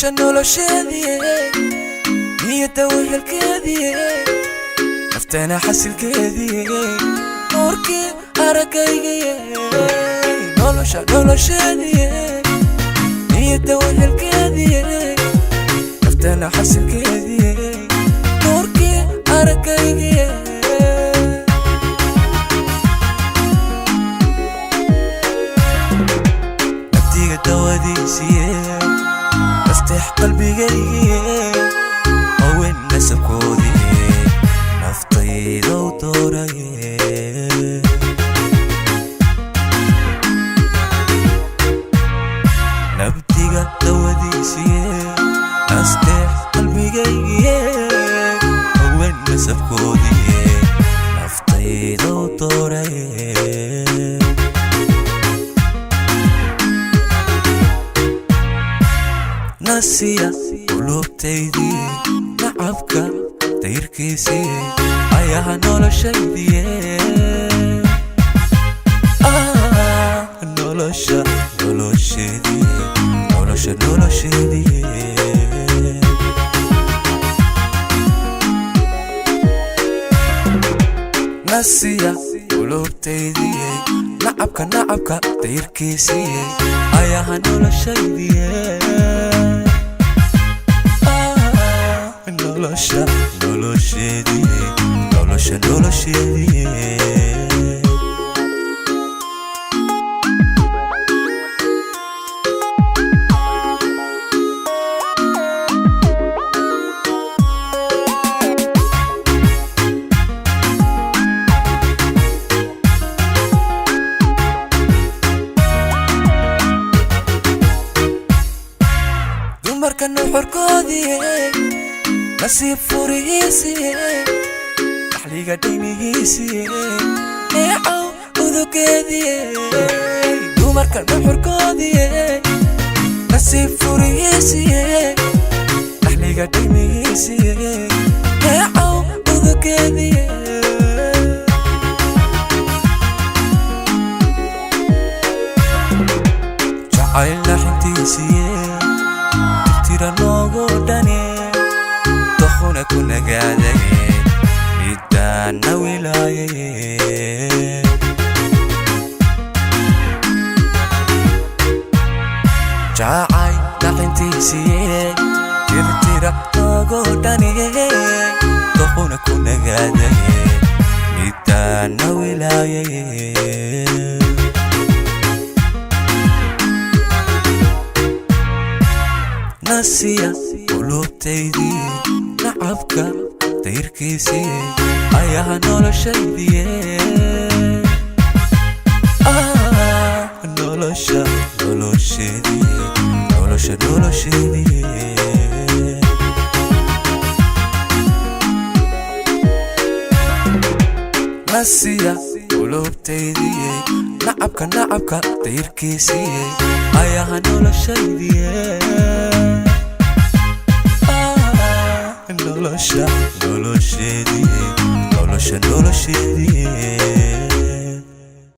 nolosheedii niyada wehelkeedii naftana xasilkeedii noorkii aragayga nolosheedii niyada wehelkeedii naftana xasilkeedii noorkii aragayga nabtiga dawadiisii افتح قلبي هون نسكودي نفطي لو طوري نبتي قد وديسي افتح قلبي هون نسكودي نفطي لو طوري ناسية قلوبتيدي نعبك تيركيسي أيها nolosheedii nolosheedii ناسية قلوبتيدي نعبك تيركيسي أيها nolosheedii nolosheedii dumarka nuxurkoodii nasiib furihiisii dhaxliga dhaymihiisii neecow udugeedii dumarka nuxurkoodii nasiib furihiisii dhaxliga dhaymihiisii neecow udugeedii jacayl naxintiisii tira noogu dhani دخونا كنا قاعدين ندانا ولايين جاعي نحنتيسي ترتيرا نوغوداني دخونا كنا قاعدين ندانا ولايين ناسية قلوبتيدي نعبك تيركيسي أيها nolosheedii nolosheedii ناسية قلوبتيدي نعبك تيركيسي أيها nolosheedii nolosheedii